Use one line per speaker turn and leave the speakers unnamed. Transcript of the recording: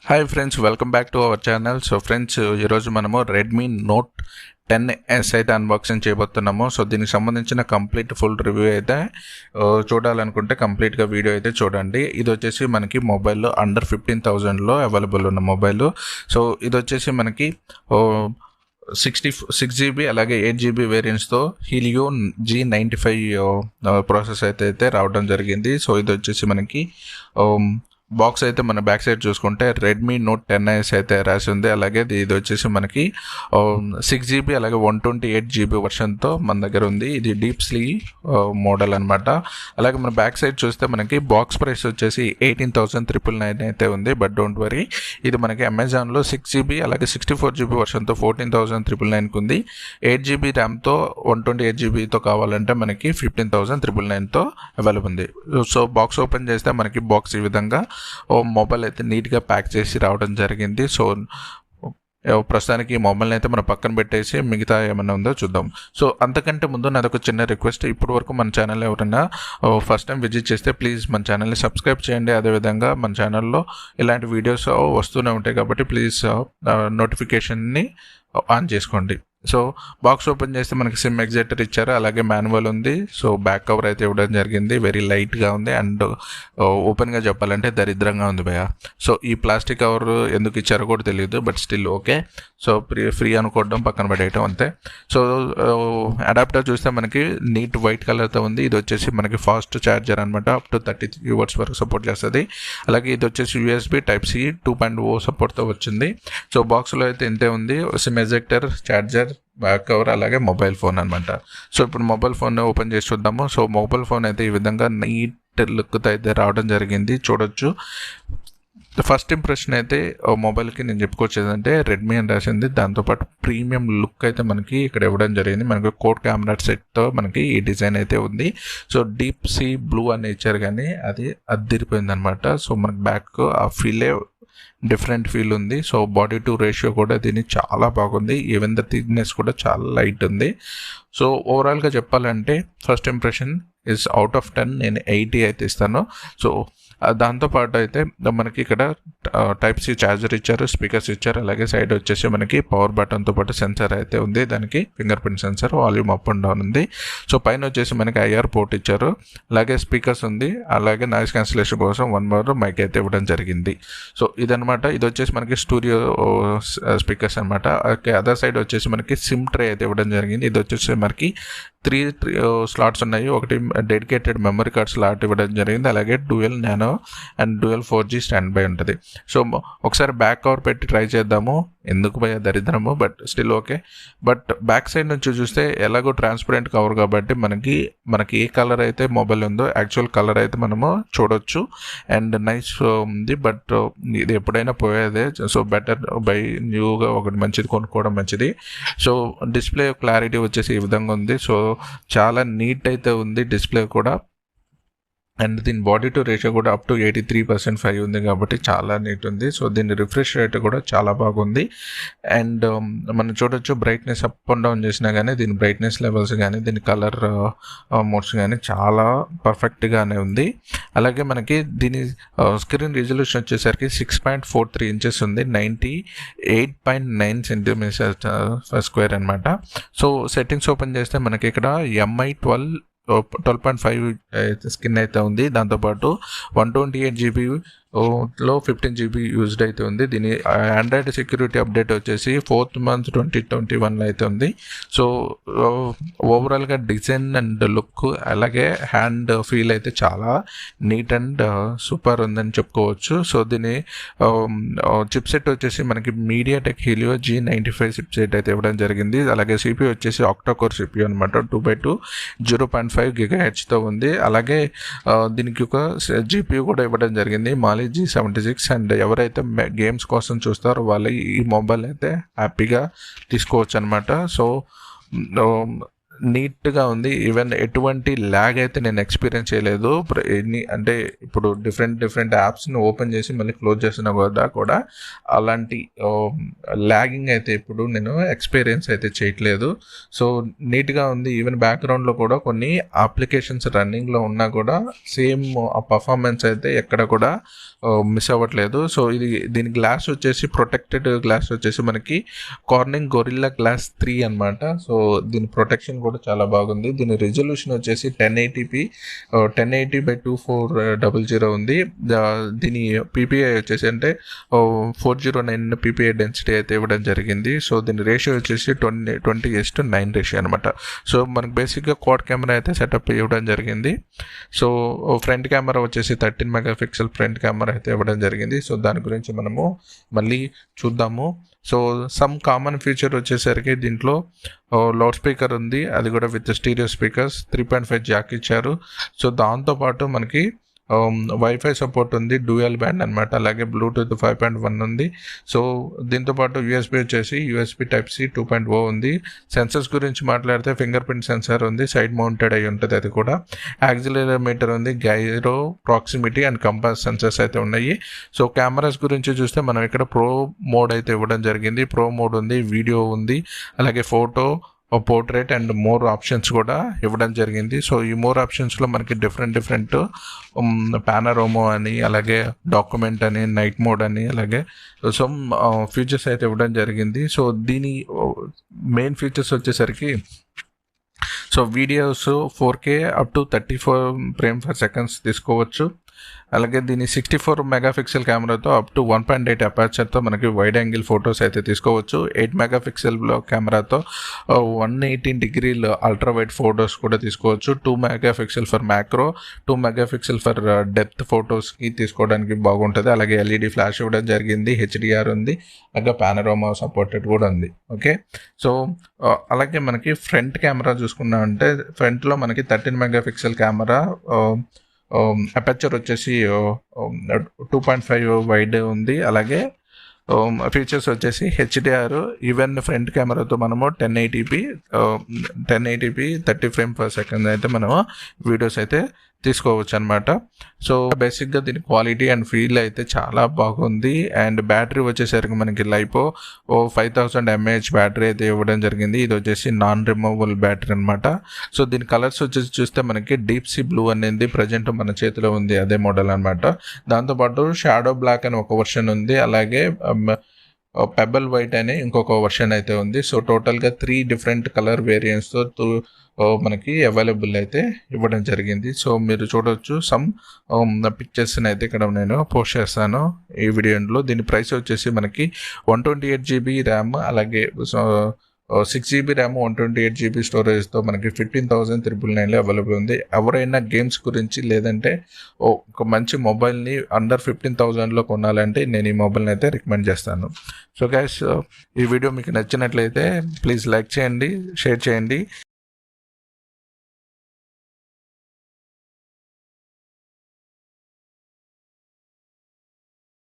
Hi friends, welcome back to our channel. So friends, ఈరోజు మనము Redmi note 10S అయితే unboxing చేయబోతున్నాము. So దీనికి సంబంధించిన కంప్లీట్ ఫుల్ రివ్యూ అయితే చూడాలనుకుంటే కంప్లీట్గా వీడియో అయితే చూడండి. ఇది వచ్చేసి మనకి మొబైల్లో అండర్ 15,000లో అవైలబుల్ ఉన్న మొబైల్. సో ఇది వచ్చేసి మనకి 6GB అలాగే 8GB వేరియంట్స్తో హీలియో G95 ప్రాసెస్ అయితే రావడం జరిగింది. సో ఇది వచ్చేసి మనకి బాక్స్ అయితే మన బ్యాక్ సైడ్ చూసుకుంటే రెడ్మీ నోట్ 10S అయితే రాసి ఉంది. అలాగే ఇది వచ్చేసి మనకి 6GB అలాగే 128GB వర్షన్తో మన దగ్గర ఉంది. ఇది డీప్ స్లీవ్ మోడల్ అనమాట. అలాగే మన బ్యాక్ సైడ్ చూస్తే మనకి బాక్స్ ప్రైస్ వచ్చేసి 18,999 అయితే ఉంది. బట్ డోంట్ వరీ, ఇది మనకి అమెజాన్లో 6GB అలాగే 64GB వర్షన్తో 14,999 ఉంది. 8GB ర్యామ్తో 128GBతో కావాలంటే మనకి 15,999తో అవైలబుల్ ఉంది. సో బాక్స్ ఓపెన్ చేస్తే మనకి బాక్స్ ఈ విధంగా మొబైల్ అయితే నీట్గా ప్యాక్ చేసి రావడం జరిగింది. సో ప్రస్తుతానికి ఈ మొబైల్ని అయితే మనం పక్కన పెట్టేసి మిగతా ఏమైనా ఉందో చూద్దాం. సో అంతకంటే ముందు నాదొక చిన్న రిక్వెస్ట్. ఇప్పటి వరకు మన ఛానల్ ఎవరైనా ఫస్ట్ టైం విజిట్ చేస్తే ప్లీజ్ మన ఛానల్ని సబ్స్క్రైబ్ చేయండి. అదేవిధంగా మన ఛానల్లో ఇలాంటి వీడియోస్ వస్తూనే ఉంటాయి కాబట్టి ప్లీజ్ నోటిఫికేషన్ని ఆన్ చేసుకోండి. సో బాక్స్ ఓపెన్ చేస్తే మనకి సిమ్ ఎగ్జైటర్ ఇచ్చారు, అలాగే మాన్యువల్ ఉంది. సో బ్యాక్ కవర్ అయితే ఇవ్వడం జరిగింది. వెరీ లైట్గా ఉంది అండ్ ఓపెన్గా చెప్పాలంటే దరిద్రంగా ఉంది భయ. సో ఈ ప్లాస్టిక్ కవర్ ఎందుకు ఇచ్చారో కూడా తెలియదు, but still okay. So free అనుకోవడం పక్కన పడేయటం అంతే. సో అడాప్టర్ చూస్తే మనకి నీట్ వైట్ కలర్తో ఉంది. ఇది వచ్చేసి మనకి ఫాస్ట్ ఛార్జర్ అనమాట, అప్ టు 33 watts వరకు సపోర్ట్ చేస్తుంది. అలాగే ఇది వచ్చేసి USB Type-C 2.0 సపోర్ట్తో వచ్చింది. సో బాక్స్లో అయితే ఇంతే ఉంది. SIM ejector, charger, back cover, అలాగే మొబైల్ ఫోన్ అనమాట. సో ఇప్పుడు మొబైల్ ఫోన్ ఓపెన్ చేసి చూద్దాము. సో మొబైల్ ఫోన్ అయితే ఈ విధంగా నీట్ లుక్తో అయితే రావడం జరిగింది, చూడొచ్చు. ఫస్ట్ ఇంప్రెషన్ అయితే మొబైల్కి నేను చెప్పుకోవచ్చు అంటే రెడ్మీ అని రాసింది. దాంతోపాటు ప్రీమియం లుక్ అయితే మనకి ఇక్కడ ఇవ్వడం జరిగింది. మనకి కోడ్ కెమెరా సెట్తో మనకి ఈ డిజైన్ అయితే ఉంది. సో డీప్ సీ బ్లూ అని ఇచ్చారు, కానీ అది అద్దిరిపోయింది అనమాట. సో మనకి బ్యాక్ ఆ ఫీలే డిఫరెంట్ ఫీల్ ఉంది. సో బాడీ టు రేషియో కూడా దీన్ని చాలా బాగుంది. ఈవెన్ ద థిక్నెస్ కూడా చాలా లైట్ ఉంది. సో ఓవరాల్గా చెప్పాలంటే first impression is out of 10 నేను 80 అయితే ఇస్తాను. సో దాంతోపాటు అయితే మనకి ఇక్కడ Type-C ఛార్జర్ ఇచ్చారు, స్పీకర్స్ ఇచ్చారు, అలాగే సైడ్ వచ్చేసి మనకి పవర్ బటన్తో పాటు సెన్సార్ అయితే ఉంది. దానికి finger print censor, volume up and down ఉంది. సో పైన వచ్చేసి మనకి IR పోర్ట్ ఇచ్చారు, అలాగే స్పీకర్స్ ఉంది, అలాగే నాయిస్ క్యాన్సిలేషన్ కోసం 1 more మైక్ అయితే ఇవ్వడం జరిగింది. సో ఇదనమాట. ఇది వచ్చేసి మనకి స్టూడియో స్పీకర్స్ అనమాట. అదర్ సైడ్ వచ్చేసి మనకి సిమ్ ట్రే అయితే ఇవ్వడం జరిగింది. ఇది వచ్చేసి మనకి 3 స్లాట్స్ ఉన్నాయి. ఒకటి డెడికేటెడ్ మెమరీ కార్డ్ స్లాట్ ఇవ్వడం జరిగింది, అలాగే dual nano and dual 4G stand by ఉంటుంది. సో ఒకసారి బ్యాక్ కవర్ పెట్టి ట్రై చేద్దాము. ఎందుకు భయ దరిద్రము, but still okay. But back side నుంచి చూస్తే ఎలాగో ట్రాన్స్పరెంట్ కవర్ కాబట్టి మనకి ఏ కలర్ అయితే మొబైల్ ఉందో యాక్చువల్ కలర్ అయితే మనము చూడొచ్చు. అండ్ నైస్ ఉంది, బట్ ఇది ఎప్పుడైనా పోయేదే. సో బెటర్ బై న్యూగా ఒకటి మంచిది కొనుక్కోవడం మంచిది. సో డిస్ప్లే క్లారిటీ వచ్చేసి ఈ విధంగా ఉంది. సో చాలా నీట్ అయితే ఉంది డిస్ప్లే కూడా. అండ్ దీని బాడీ టు రేషియో కూడా అప్ టు 83% ఉంది కాబట్టి చాలా నీట్ ఉంది. సో దీని రిఫ్రెష్ రేట్ కూడా చాలా బాగుంది. అండ్ మనం చూడొచ్చు బ్రైట్నెస్ అప్ అండ్ డౌన్ చేసినా కానీ దీని బ్రైట్నెస్ లెవెల్స్ కానీ దీని కలర్ మోడ్స్ కానీ చాలా పర్ఫెక్ట్గానే ఉంది. అలాగే మనకి దీని స్క్రీన్ రిజల్యూషన్ వచ్చేసరికి 6.43 inches ఉంది, 98.9 cm² అనమాట. సో సెట్టింగ్స్ ఓపెన్ చేస్తే మనకి ఇక్కడ MI 12.5 స్కిన్ అయితే ఉంది. దాంతోపాటు 128GB లో 15GB యూజ్డ్ అయితే ఉంది. దీని ఆండ్రాయిడ్ సెక్యూరిటీ అప్డేట్ వచ్చేసి 4th month 2021లో అయితే ఉంది. సో ఓవరాల్గా డిజైన్ అండ్ లుక్ అలాగే హ్యాండ్ ఫీల్ అయితే చాలా నీట్ అండ్ సూపర్ ఉందని చెప్పుకోవచ్చు. సో దీని చిప్సెట్ వచ్చేసి మనకి మీడియాటెక్ హీలియో G95 చిప్సెట్ అయితే ఇవ్వడం జరిగింది. అలాగే CPU వచ్చేసి ఆక్టాకోర్ CPU అనమాట, 2x2 0.5 GHzతో ఉంది. అలాగే దీనికి ఒక GPU కూడా ఇవ్వడం జరిగింది, G76. అండ్ ఎవరైతే గేమ్స్ కోసం చూస్తారో వాళ్ళు ఈ మొబైల్ అయితే హ్యాపీగా తీసుకోవచ్చు అనమాట. సో నీట్గా ఉంది. ఈవెన్ ఎటువంటి ల్యాగ్ అయితే నేను ఎక్స్పీరియన్స్ చేయలేదు. అంటే ఇప్పుడు డిఫరెంట్ యాప్స్ని ఓపెన్ చేసి మళ్ళీ క్లోజ్ చేసిన కూడా అలాంటి ల్యాగింగ్ అయితే ఇప్పుడు నేను ఎక్స్పీరియన్స్ అయితే చేయట్లేదు. సో నీట్గా ఉంది. ఈవెన్ బ్యాక్గ్రౌండ్లో కూడా కొన్ని అప్లికేషన్స్ రన్నింగ్లో ఉన్నా కూడా సేమ్ ఆ పర్ఫార్మెన్స్ అయితే ఎక్కడ కూడా మిస్ అవ్వట్లేదు. సో దీని గ్లాస్ వచ్చేసి ప్రొటెక్టెడ్ గ్లాస్ వచ్చేసి మనకి కార్నింగ్ గొరిల్లా గ్లాస్ 3 అనమాట. సో దీని ప్రొటెక్షన్ కూడా చాలా బాగుంది. దీని రిజల్యూషన్ వచ్చేసి 1080p 1080x2400 ఉంది. దీని పీపీఐ వచ్చేసి అంటే 409 పీపీఐ డెన్సిటీ అయితే ఇవ్వడం జరిగింది. సో దీని రేషియో వచ్చేసి 20:9 రేషియో అనమాట. సో మనకు బేసిక్గా క్వాడ్ కెమెరా అయితే సెటప్ ఇవ్వడం జరిగింది. సో ఫ్రంట్ కెమెరా వచ్చేసి 13 మెగాపిక్సెల్ ఫ్రంట్ కెమెరా అయితే ఇవ్వడం జరిగింది. సో దాని గురించి మనము మళ్ళీ చూద్దాము. సో సమ్ కామన్ ఫీచర్ వచ్చేసరికి దీంట్లో లౌడ్ స్పీకర్ ఉంది, అది కూడా విత్ స్టీరియో స్పీకర్స్. 3.5 జాక్ ఇచ్చారు. సో దాంతోపాటు మనకి వైఫై సపోర్ట్ ఉంది, డ్యూయల్ బ్యాండ్ అనమాట. అలాగే బ్లూటూత్ 5.1 ఉంది. సో దీంతోపాటు యూఎస్బీ వచ్చేసి యూఎస్బీ టైప్ సి 2.0 ఉంది. సెన్సర్స్ గురించి మాట్లాడితే ఫింగర్ ప్రింట్ సెన్సార్ ఉంది, సైడ్ మౌంటెడ్ అయి ఉంటుంది. అది కూడా యాక్సిలరోమీటర్ ఉంది, gyro, proximity and compass sensors అయితే ఉన్నాయి. సో కెమెరాస్ గురించి చూస్తే మనం ఇక్కడ ప్రో మోడ్ అయితే ఇవ్వడం జరిగింది. ప్రో మోడ్ ఉంది, వీడియో ఉంది, అలాగే photo, portrait and more options కూడా ఇవ్వడం జరిగింది. సో ఈ మోర్ ఆప్షన్స్లో మనకి డిఫరెంట్ పానరోమో అని, అలాగే డాక్యుమెంట్ అని, నైట్ మోడ్ అని, అలాగే సమ్ ఫీచర్స్ అయితే ఇవ్వడం జరిగింది. సో దీని మెయిన్ ఫీచర్స్ వచ్చేసరికి so videos 4K up to 34 frame per seconds తీసుకోవచ్చు. అలాగే దీని 64 మెగాపిక్సెల్ కెమెరాతో అప్ టు 1.8 అపాచర్తో మనకి వైడ్ యాంగిల్ ఫొటోస్ అయితే తీసుకోవచ్చు. 8 మెగాపిక్సెల్ కెమెరాతో 118 డిగ్రీల అల్ట్రా వైడ్ ఫొటోస్ కూడా తీసుకోవచ్చు. 2 megapixel for macro, 2 megapixel for depth ఫొటోస్కి తీసుకోవడానికి బాగుంటుంది. అలాగే ఎల్ఈడి ఫ్లాష్ ఇవ్వడం జరిగింది, హెచ్డిఆర్ ఉంది, అలాగే పానరోమా సపోర్టెడ్ కూడా ఉంది. ఓకే, సో అలాగే మనకి ఫ్రంట్ కెమెరా చూసుకున్నామంటే ఫ్రంట్లో మనకి 13 మెగాపిక్సెల్ కెమెరా, అపర్చర్ వచ్చేసి 2.5 వైడ్ ఉంది. అలాగే ఫీచర్స్ వచ్చేసి హెచ్డిఆర్. ఈవెన్ ఫ్రంట్ కెమెరాతో మనము 1080p 30 ఫ్రేమ్ పర్ సెకండ్ అయితే మనము వీడియోస్ అయితే తీసుకోవచ్చు అనమాట. సో బేసిక్గా దీని క్వాలిటీ అండ్ ఫీల్ అయితే చాలా బాగుంది. అండ్ బ్యాటరీ వచ్చేసరికి మనకి లైపో 5000 mAh బ్యాటరీ అయితే ఇవ్వడం జరిగింది. ఇది వచ్చేసి నాన్ రిమూవబుల్ బ్యాటరీ అనమాట. సో దీని కలర్స్ వచ్చేసి చూస్తే మనకి డీప్ సీ బ్లూ అనేది ప్రజెంట్ మన చేతిలో ఉంది, అదే మోడల్ అనమాట. దాంతోపాటు షాడో బ్లాక్ అని ఒక వర్షన్ ఉంది, అలాగే పెబల్ వైట్ అని ఇంకొక వర్షన్ అయితే ఉంది. సో టోటల్గా 3 డిఫరెంట్ కలర్ వేరియంట్స్తో మనకి అవైలబుల్ అయితే ఇవ్వడం జరిగింది. సో మీరు చూడవచ్చు సమ్ పిక్చర్స్ని అయితే ఇక్కడ నేను పోస్ట్ చేస్తాను ఈ వీడియోలో. దీని ప్రైస్ వచ్చేసి మనకి 128 GB ర్యామ్, అలాగే 6 GB ర్యామ్, 128 GB స్టోరేజ్తో మనకి 15,999లో అవైలబుల్ ఉంది. ఎవరైనా గేమ్స్ గురించి లేదంటే ఒక మంచి మొబైల్ని అండర్ 15,000లో కొనాలంటే నేను ఈ మొబైల్ని అయితే రికమెండ్ చేస్తాను. సో గైస్, ఈ వీడియో మీకు నచ్చినట్లయితే ప్లీజ్ లైక్ చేయండి, షేర్ చేయండి.